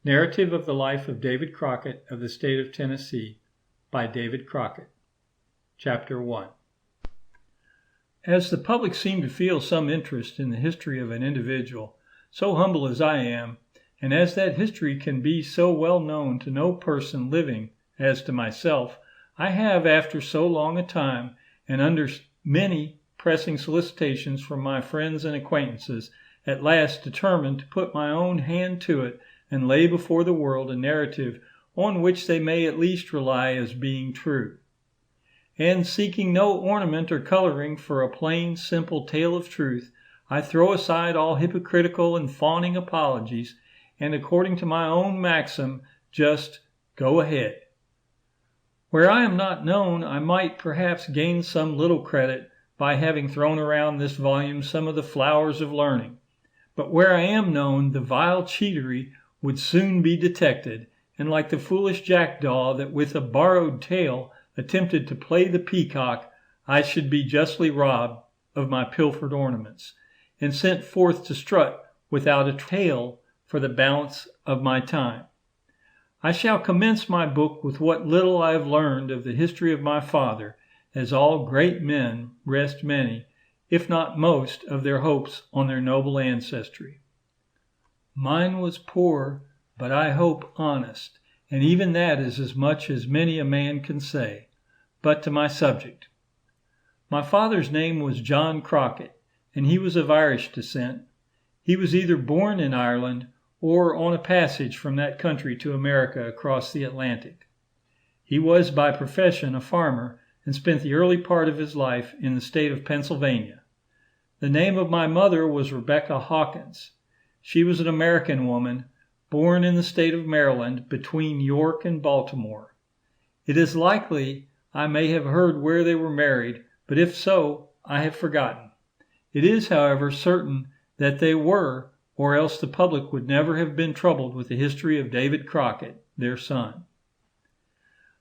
Narrative of the Life of David Crockett of the State of Tennessee by David Crockett. Chapter 1. As the public seem to feel some interest in the history of an individual, so humble as I am, and as that history can be so well known to no person living as to myself, I have, after so long a time, and under many pressing solicitations from my friends and acquaintances, at last determined to put my own hand to it and lay before the world a narrative on which they may at least rely as being true. And seeking no ornament or coloring for a plain, simple tale of truth, I throw aside all hypocritical and fawning apologies, and according to my own maxim, just go ahead. Where I am not known, I might perhaps gain some little credit by having thrown around this volume some of the flowers of learning. But where I am known, the vile cheatery would soon be detected, and like the foolish jackdaw that with a borrowed tail attempted to play the peacock, I should be justly robbed of my pilfered ornaments, and sent forth to strut without a tail for the balance of my time. I shall commence my book with what little I have learned of the history of my father, as all great men rest many, if not most, of their hopes on their noble ancestry. Mine was poor, but I hope honest, and even that is as much as many a man can say. But to my subject. My father's name was John Crockett, and he was of Irish descent. He was either born in Ireland or on a passage from that country to America across the Atlantic. He was by profession a farmer, and spent the early part of his life in the state of Pennsylvania. The name of my mother was Rebecca Hawkins. She was an American woman, born in the state of Maryland between York and Baltimore. It is likely I may have heard where they were married, but if so, I have forgotten. It is, however, certain that they were, or else the public would never have been troubled with the history of David Crockett, their son.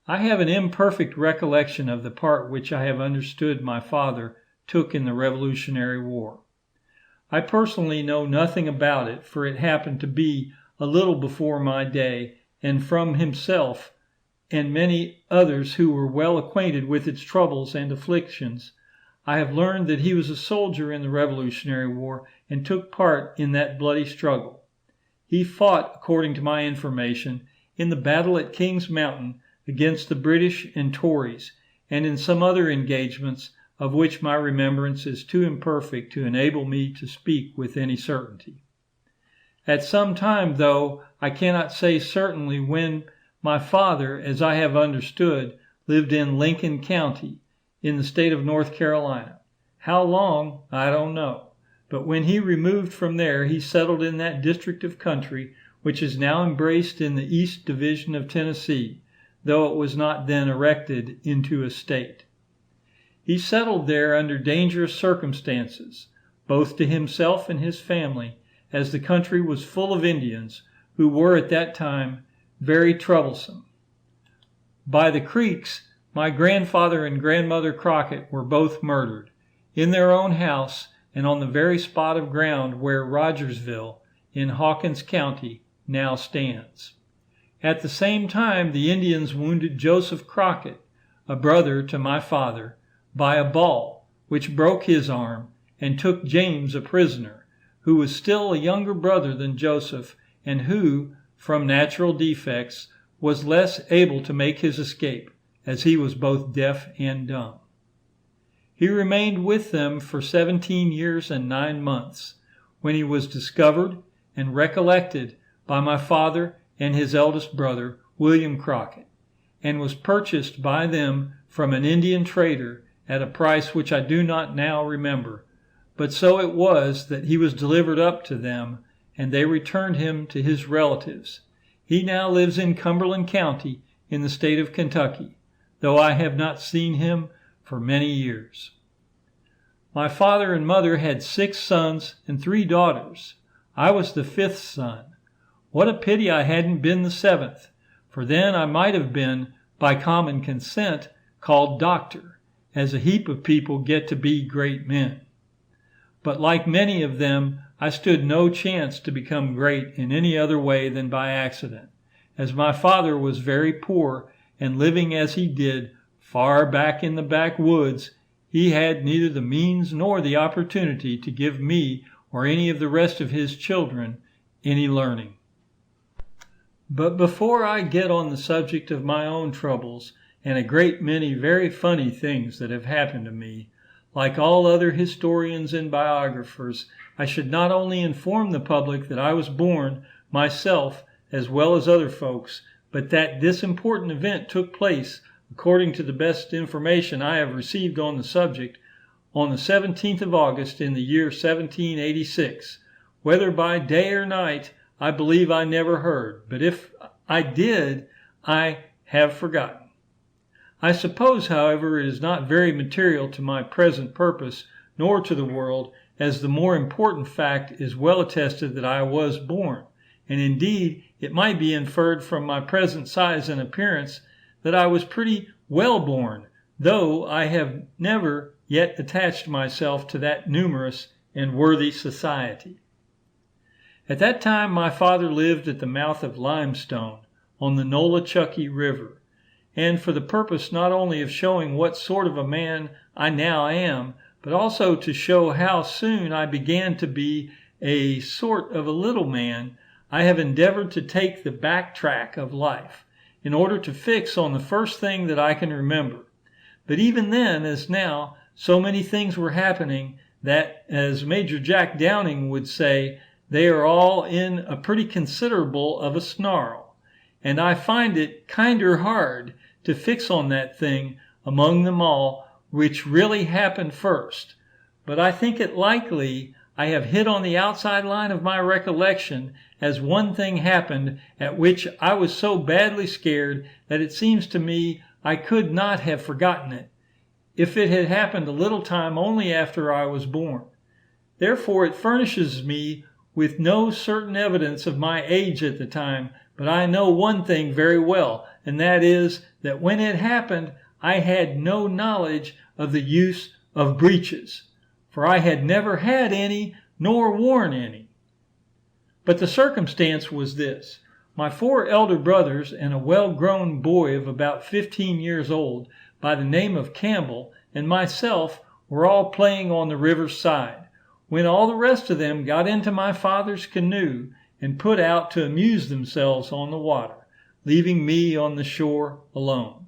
I have an imperfect recollection of the part which I have understood my father took in the Revolutionary War. I personally know nothing about it, for it happened to be a little before my day, and from himself and many others who were well acquainted with its troubles and afflictions, I have learned that he was a soldier in the Revolutionary War and took part in that bloody struggle. He fought, according to my information, in the battle at King's Mountain against the British and Tories, and in some other engagements of which my remembrance is too imperfect to enable me to speak with any certainty. At some time, though I cannot say certainly when, my father, as I have understood, lived in Lincoln County, in the state of North Carolina. How long, I don't know. But when he removed from there, he settled in that district of country which is now embraced in the East Division of Tennessee, though it was not then erected into a state. He settled there under dangerous circumstances, both to himself and his family, as the country was full of Indians, who were at that time very troublesome. By the creeks, my grandfather and grandmother Crockett were both murdered, in their own house and on the very spot of ground where Rogersville, in Hawkins County, now stands. At the same time, the Indians wounded Joseph Crockett, a brother to my father, by a ball, which broke his arm, and took James a prisoner, who was still a younger brother than Joseph, and who, from natural defects, was less able to make his escape, as he was both deaf and dumb. He remained with them for 17 years and 9 months, when he was discovered and recollected by my father and his eldest brother, William Crockett, and was purchased by them from an Indian trader at a price which I do not now remember, but so it was that he was delivered up to them, and they returned him to his relatives. He now lives in Cumberland County in the state of Kentucky, though I have not seen him for many years. My father and mother had 6 sons and 3 daughters. I was the 5th son. What a pity I hadn't been the 7th, for then I might have been, by common consent, called doctor, as a heap of people get to be great men. but like many of them, I stood no chance to become great in any other way than by accident, as my father was very poor, and living as he did, far back in the backwoods, he had neither the means nor the opportunity to give me or any of the rest of his children any learning. But before I get on the subject of my own troubles and a great many very funny things that have happened to me, like all other historians and biographers, I should not only inform the public that I was born, myself, as well as other folks, but that this important event took place, according to the best information I have received on the subject, on the 17th of August in the year 1786. Whether by day or night, I believe I never heard, but if I did, I have forgotten. I suppose, however, it is not very material to my present purpose, nor to the world, as the more important fact is well attested that I was born, and indeed it might be inferred from my present size and appearance that I was pretty well born, though I have never yet attached myself to that numerous and worthy society. At that time my father lived at the mouth of Limestone, on the Nolichucky River, and for the purpose not only of showing what sort of a man I now am, but also to show how soon I began to be a sort of a little man, I have endeavored to take the back track of life, in order to fix on the first thing that I can remember. But even then, as now, so many things were happening that, as Major Jack Downing would say, they are all in a pretty considerable of a snarl, and I find it kinder hard to fix on that thing among them all which really happened first. But I think it likely I have hit on the outside line of my recollection, as one thing happened at which I was so badly scared that it seems to me I could not have forgotten it, if it had happened a little time only after I was born. Therefore it furnishes me with no certain evidence of my age at the time, but I know one thing very well, and that is that when it happened I had no knowledge of the use of breeches, for I had never had any nor worn any. But the circumstance was this. My 4 elder brothers and a well-grown boy of about 15 years old by the name of Campbell and myself were all playing on the river's side, when all the rest of them got into my father's canoe and put out to amuse themselves on the water, leaving me on the shore alone.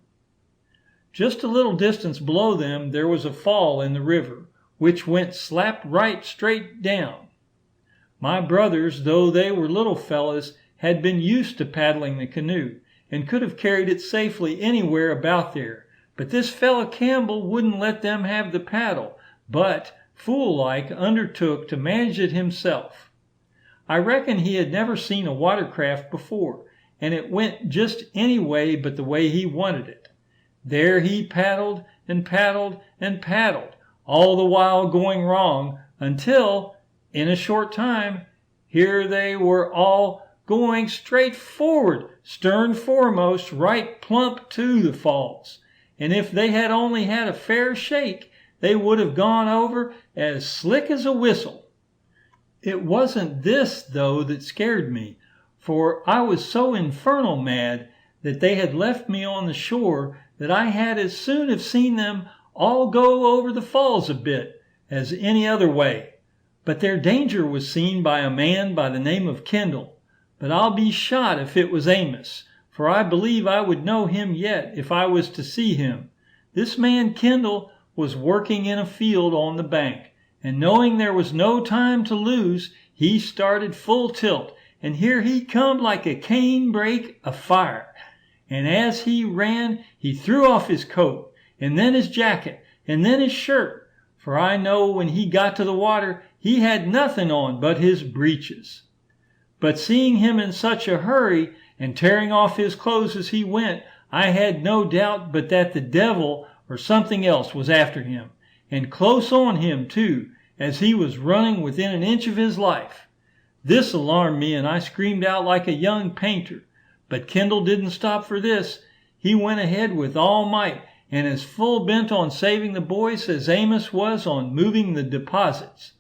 Just a little distance below them there was a fall in the river, which went slap right straight down. My brothers, though they were little fellows, had been used to paddling the canoe, and could have carried it safely anywhere about there. But this fellow Campbell wouldn't let them have the paddle, but, fool-like, undertook to manage it himself. I reckon he had never seen a watercraft before, and it went just any way but the way he wanted it. There he paddled and paddled and paddled, all the while going wrong, until, in a short time, here they were all going straight forward, stern foremost, right plump to the falls. And if they had only had a fair shake, they would have gone over as slick as a whistle. It wasn't this, though, that scared me, for I was so infernal mad that they had left me on the shore that I had as soon have seen them all go over the falls a bit as any other way. But their danger was seen by a man by the name of Kendall. But I'll be shot if it was Amos, for I believe I would know him yet if I was to see him. This man Kendall was working in a field on the bank, and knowing there was no time to lose, he started full tilt, and here he come like a cane brake afire. And as he ran, he threw off his coat, and then his jacket, and then his shirt, for I know when he got to the water, he had nothing on but his breeches. But seeing him in such a hurry, and tearing off his clothes as he went, I had no doubt but that the devil or something else was after him, and close on him too, as he was running within an inch of his life. This alarmed me, and I screamed out like a young painter. But Kendall didn't stop for this. He went ahead with all might, and as full bent on saving the boys as Amos was on moving the deposits.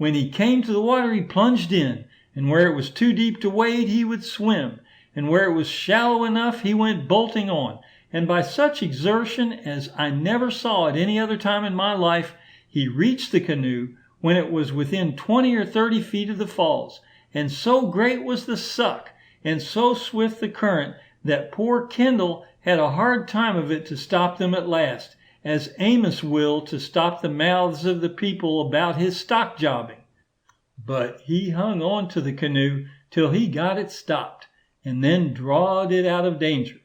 When he came to the water, he plunged in, and where it was too deep to wade, he would swim, and where it was shallow enough, he went bolting on, and by such exertion as I never saw at any other time in my life, he reached the canoe when it was within 20 or 30 feet of the falls, and so great was the suck, and so swift the current, that poor Kendall had a hard time of it to stop them at last, as Amos will to stop the mouths of the people about his stock jobbing. But he hung on to the canoe till he got it stopped, and then drawed it out of danger.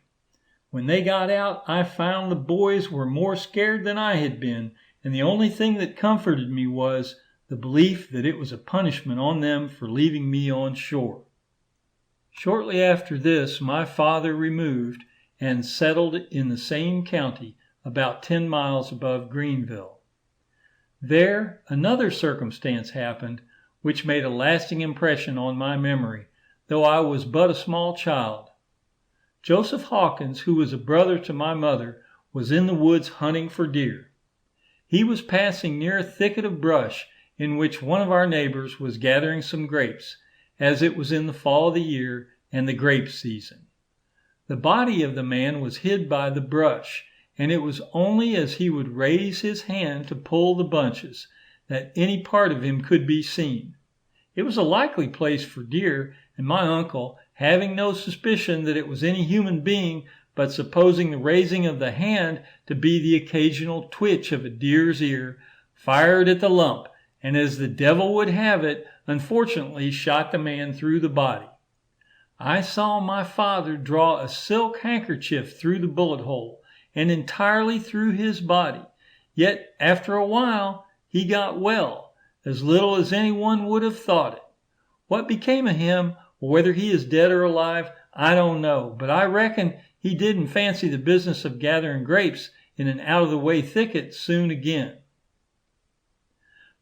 When they got out, I found the boys were more scared than I had been, and the only thing that comforted me was the belief that it was a punishment on them for leaving me on shore. Shortly after this, my father removed and settled in the same county, about 10 miles above Greenville. There, another circumstance happened, which made a lasting impression on my memory, though I was but a small child. Joseph Hawkins, who was a brother to my mother, was in the woods hunting for deer. He was passing near a thicket of brush in which one of our neighbors was gathering some grapes, as it was in the fall of the year and the grape season. The body of the man was hid by the brush, and it was only as he would raise his hand to pull the bunches that any part of him could be seen. It was a likely place for deer, and my uncle, having no suspicion that it was any human being, but supposing the raising of the hand to be the occasional twitch of a deer's ear, fired at the lump, and as the devil would have it, unfortunately shot the man through the body. I saw my father draw a silk handkerchief through the bullet hole, and entirely through his body. Yet after a while he got well, as little as anyone would have thought it. What became of him, or whether he is dead or alive, I don't know, but I reckon he didn't fancy the business of gathering grapes in an out-of-the-way thicket soon again.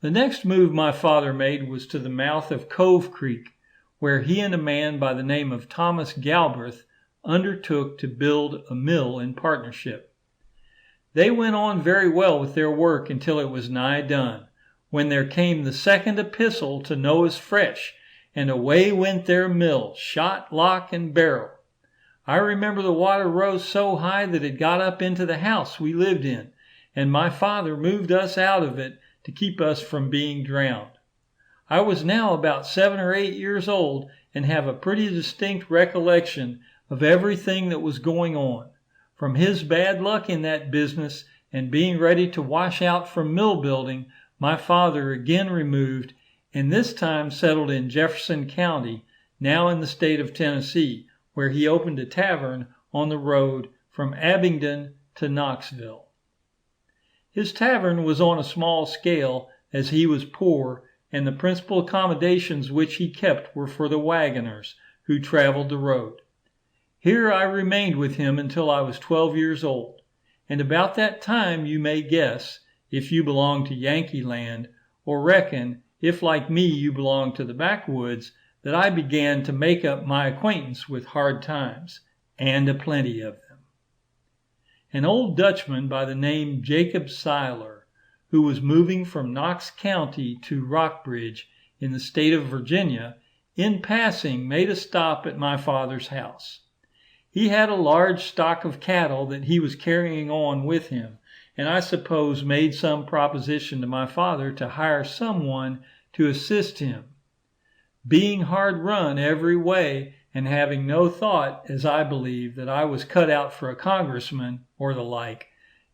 The next move my father made was to the mouth of Cove Creek, where he and a man by the name of Thomas Galbraith undertook to build a mill in partnership. They went on very well with their work until it was nigh done, when there came the second epistle to Noah's fresh, and away went their mill, shot, lock, and barrel. I remember the water rose so high that it got up into the house we lived in, and my father moved us out of it to keep us from being drowned. I was now about 7 or 8 years old, and have a pretty distinct recollection of everything that was going on, from his bad luck in that business and being ready to wash out from mill building. My father again removed, and this time settled in Jefferson County, now in the state of Tennessee, where he opened a tavern on the road from Abingdon to Knoxville. His tavern was on a small scale, as he was poor, and the principal accommodations which he kept were for the wagoners who traveled the road. Here I remained with him until I was 12 years old, and about that time you may guess, if you belong to Yankee land, or reckon, if like me you belong to the backwoods, that I began to make up my acquaintance with hard times, and a plenty of them. An old Dutchman by the name Jacob Seiler, who was moving from Knox County to Rockbridge in the state of Virginia, in passing made a stop at my father's house. He had a large stock of cattle that he was carrying on with him, and I suppose made some proposition to my father to hire someone to assist him. Being hard run every way, and having no thought, as I believe, that I was cut out for a congressman or the like,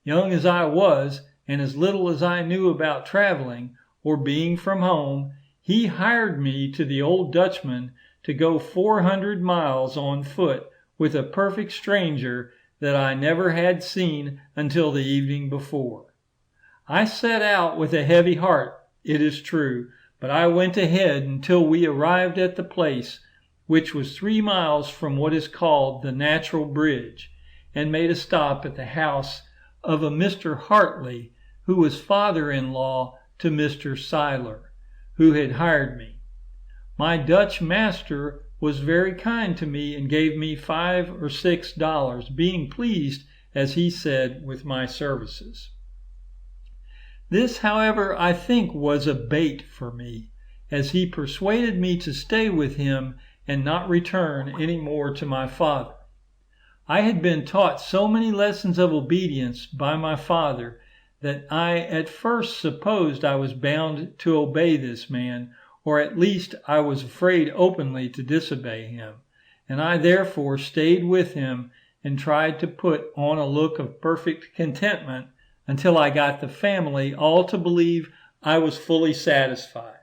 young as I was, and as little as I knew about traveling, or being from home, he hired me to the old Dutchman to go 400 miles on foot with a perfect stranger that I never had seen until the evening before. I set out with a heavy heart, it is true, but I went ahead until we arrived at the place, which was 3 miles from what is called the Natural Bridge, and made a stop at the house of a Mr. Hartley, who was father-in-law to Mr. Seiler, who had hired me. My Dutch master was very kind to me and gave me $5 or $6, being pleased, as he said, with my services. This, however, I think was a bait for me, as he persuaded me to stay with him and not return any more to my father. I had been taught so many lessons of obedience by my father that I at first supposed I was bound to obey this man, or at least I was afraid openly to disobey him, and I therefore stayed with him and tried to put on a look of perfect contentment until I got the family all to believe I was fully satisfied.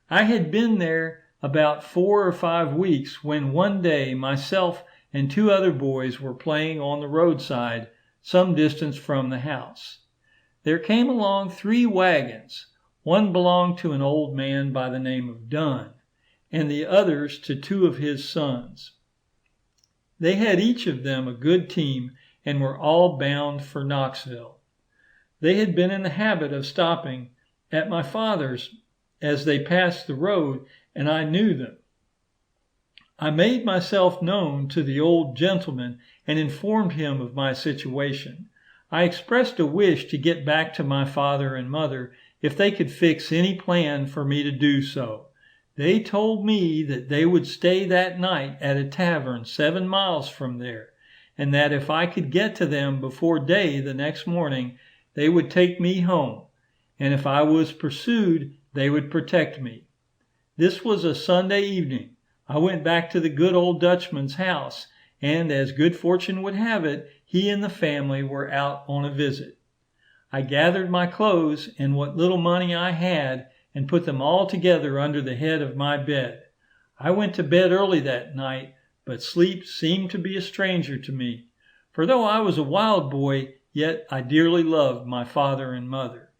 I had been there about 4 or 5 weeks when one day myself and 2 other boys were playing on the roadside some distance from the house. There came along 3 wagons. One belonged to an old man by the name of Dunn, and the others to 2 of his sons. They had each of them a good team and were all bound for Knoxville. They had been in the habit of stopping at my father's as they passed the road, and I knew them. I made myself known to the old gentleman and informed him of my situation. I expressed a wish to get back to my father and mother if they could fix any plan for me to do so. They told me that they would stay that night at a tavern 7 miles from there, and that if I could get to them before day the next morning, they would take me home, and if I was pursued, they would protect me. This was a Sunday evening. I went back to the good old Dutchman's house, and as good fortune would have it, he and the family were out on a visit. I gathered my clothes and what little money I had and put them all together under the head of my bed. I went to bed early that night, but sleep seemed to be a stranger to me, for though I was a wild boy, yet I dearly loved my father and mother,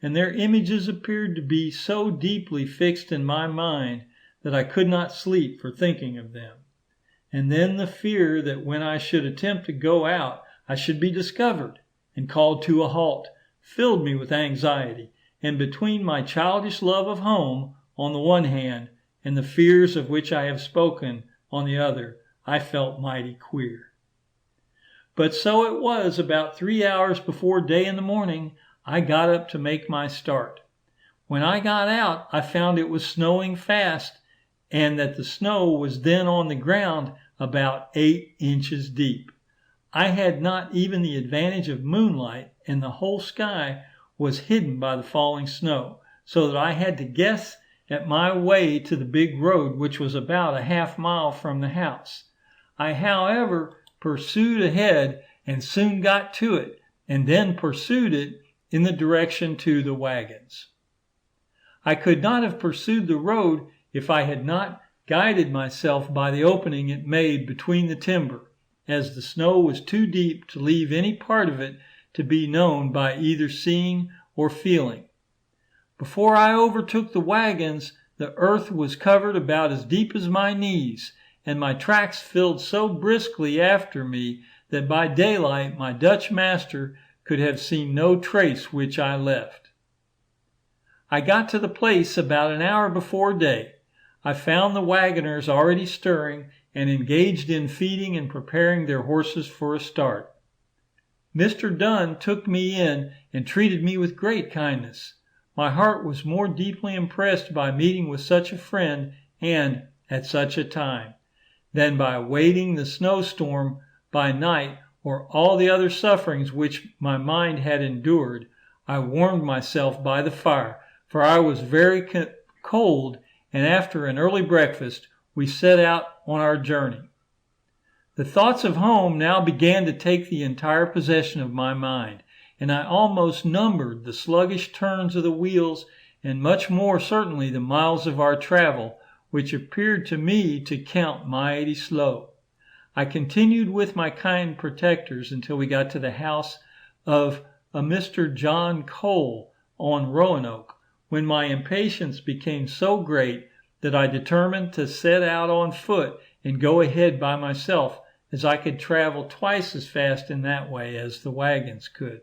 and their images appeared to be so deeply fixed in my mind that I could not sleep for thinking of them. And then the fear that when I should attempt to go out, I should be discovered and called to a halt, filled me with anxiety, and between my childish love of home, on the one hand, and the fears of which I have spoken, on the other, I felt mighty queer. But so it was about 3 hours before day in the morning, I got up to make my start. When I got out, I found it was snowing fast, and that the snow was then on the ground about 8 inches deep. I had not even the advantage of moonlight, and the whole sky was hidden by the falling snow, so that I had to guess at my way to the big road, which was about a half mile from the house. I, however, pursued ahead and soon got to it, and then pursued it in the direction to the wagons. I could not have pursued the road if I had not guided myself by the opening it made between the timber, as the snow was too deep to leave any part of it to be known by either seeing or feeling. Before I overtook the wagons, the earth was covered about as deep as my knees, and my tracks filled so briskly after me that by daylight my Dutch master could have seen no trace which I left. I got to the place about an hour before day. I found the wagoners already stirring and engaged in feeding and preparing their horses for a start. Mr. Dunn took me in and treated me with great kindness. My heart was more deeply impressed by meeting with such a friend and at such a time than by waiting the snowstorm by night or all the other sufferings which my mind had endured. I warmed myself by the fire, for I was very cold, and after an early breakfast, we set out on our journey. The thoughts of home now began to take the entire possession of my mind, and I almost numbered the sluggish turns of the wheels, and much more certainly the miles of our travel, which appeared to me to count mighty slow. I continued with my kind protectors until we got to the house of a Mr. John Cole on Roanoke, when my impatience became so great that I determined to set out on foot and go ahead by myself, as I could travel twice as fast in that way as the wagons could.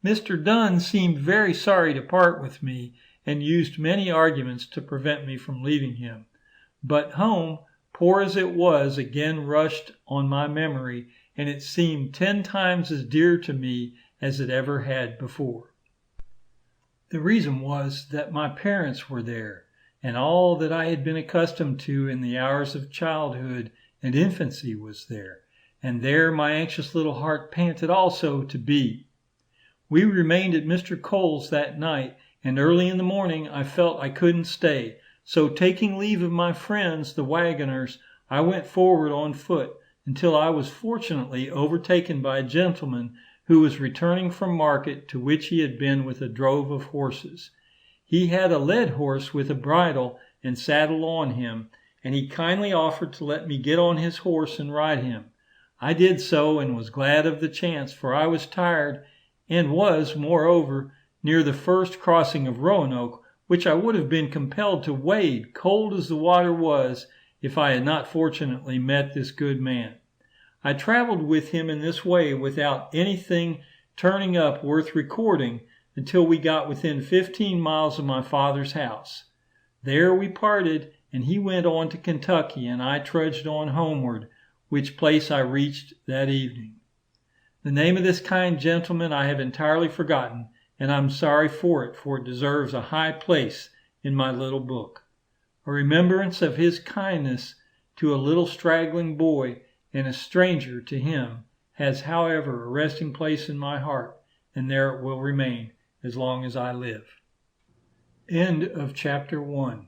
Mr. Dunn seemed very sorry to part with me, and used many arguments to prevent me from leaving him. But home, poor as it was, again rushed on my memory, and it seemed 10 times as dear to me as it ever had before. The reason was that my parents were there, and all that I had been accustomed to in the hours of childhood and infancy was there, and there my anxious little heart panted also to be. We remained at Mr. Cole's that night, and early in the morning I felt I couldn't stay, so taking leave of my friends, the wagoners, I went forward on foot, until I was fortunately overtaken by a gentleman who was returning from market, to which he had been with a drove of horses. He had a led horse with a bridle and saddle on him, and he kindly offered to let me get on his horse and ride him. I did so, and was glad of the chance, for I was tired, and was, moreover, near the first crossing of Roanoke, which I would have been compelled to wade, cold as the water was, if I had not fortunately met this good man. I traveled with him in this way without anything turning up worth recording until we got within 15 miles of my father's house. There we parted, and he went on to Kentucky, and I trudged on homeward, which place I reached that evening. The name of this kind gentleman I have entirely forgotten, and I'm sorry for it deserves a high place in my little book. A remembrance of his kindness to a little straggling boy and a stranger to him has, however, a resting place in my heart, and there it will remain as long as I live. End of chapter 1.